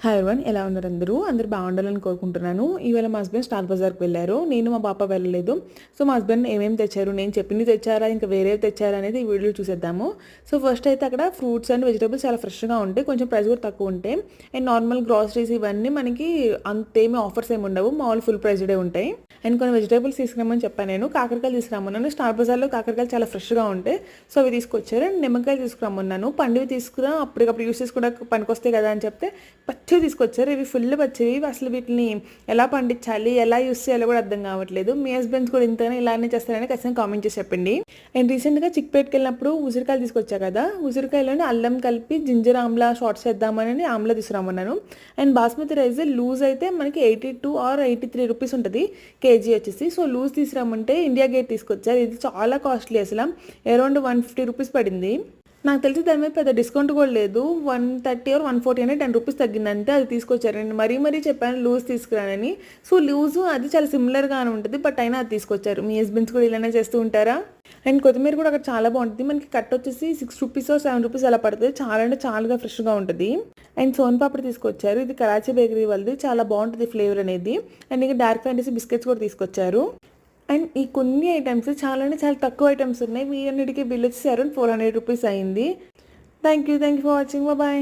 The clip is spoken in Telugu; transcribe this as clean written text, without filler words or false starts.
హాయ్ ఎవరీవన్, ఎలా ఉన్నారు అందరూ బాగుండాలని కోరుకుంటున్నాను. ఇవాళ మా హస్బెండ్ స్టార్ బజార్కి వెళ్ళారు. నేను మా పాప వెళ్ళలేదు. సో మా హస్బెండ్ ఏమేమి తెచ్చారు, నేను చెప్పింది తెచ్చారా ఇంకా వేరేవి తెచ్చారా అనేది ఈ వీడియోలో చూసేద్దాము. సో ఫస్ట్ అయితే అక్కడ ఫ్రూట్స్ అండ్ వెజిటేబుల్స్ చాలా ఫ్రెష్గా ఉంటాయి, కొంచెం ప్రైస్ కూడా తక్కువ ఉంటాయి. అండ్ నార్మల్ గ్రాసరీస్ ఇవన్నీ మనకి అంతేమీ ఆఫర్స్ ఏమి ఉండవు, మామూలు ఫుల్ ప్రైస్డే ఉంటాయి. అండ్ కొన్ని వెజిటేబుల్స్ తీసుకురామని చెప్పాను, నేను కాకరకాయలు తీసుకురామన్నాను. స్టార్ బజార్లో కాకరకాయలు చాలా ఫ్రెష్గా ఉంటాయి, సో అవి తీసుకొచ్చారు. అండ్ నిమ్మకాయలు తీసుకురామన్నాను, పండువి తీసుకురా అప్పటికప్పుడు యూస్ చేసుకుంటే పనికొస్తాయి కదా అని చెప్తే పచ్చివి తీసుకొచ్చారు. ఇవి ఫుల్ పచ్చివి, అసలు వీటిని ఎలా పండించాలి, ఎలా యూస్ చేయాలో కూడా అర్థం కావట్లేదు. మీ హస్బెండ్స్ కూడా ఇంతనే ఇలానే చేస్తారని ఖచ్చితంగా కామెంట్ చేసి చెప్పండి. అండ్ రీసెంట్గా చిక్పేట్కి వెళ్ళినప్పుడు ఉసిరికాయలు తీసుకొచ్చా కదా, ఉసిరికాయలోనే అల్లం కలిపి జింజర్ ఆమ్లా షార్ట్స్ చేద్దామని ఆమ్లా తీసుకురామన్నాను. అండ్ బాస్మతి రైస్ లూజ్ అయితే మనకి 82 or 83 రూపీస్ ఉంటుంది కేజీ వచ్చేసి. సో లూజ్ తీసుకురామంటే ఇండియా గేట్ తీసుకొచ్చారు. ఇది చాలా కాస్ట్లీ, అసలు అరౌండ్ 150 రూపీస్ పడింది. నాకు తెలిసి దాని మీద పెద్ద డిస్కౌంట్ కూడా లేదు, 130 or 140 అనేది 10 రూపీస్ తగ్గిందంటే అది తీసుకొచ్చారు. నేను మరీ చెప్పాను లూజ్ తీసుకురానని. సో లూజు అది చాలా సిమిలర్గానే ఉంటుంది, బట్ అయినా అది తీసుకొచ్చారు. మీ హస్బెండ్స్ కూడా ఇలానే చేస్తూ ఉంటారా? అండ్ కొత్తిమీర కూడా అక్కడ చాలా బాగుంటుంది. మనకి కట్ వచ్చేసి 6 రూపీస్ or 7 రూపీస్ అలా పడుతుంది. చాలా అంటే చాలా ఫ్రెష్గా ఉంటుంది. అండ్ సోన్ పాపడి తీసుకొచ్చారు, ఇది కరాచీ బేకరీ వాళ్ళది, చాలా బాగుంటుంది ఫ్లేవర్ అనేది. అండ్ ఇంకా డార్క్ ఫ్యాంటసీ బిస్కెట్స్ కూడా తీసుకొచ్చారు. అండ్ ఈ కొన్ని ఐటమ్స్ చాలా అంటే చాలా తక్కువ ఐటమ్స్ ఉన్నాయి. మీ అన్నిటికీ బిల్ వచ్చేసి అరౌండ్ 400 రూపీస్ అయింది. Thank you for watching. Bye.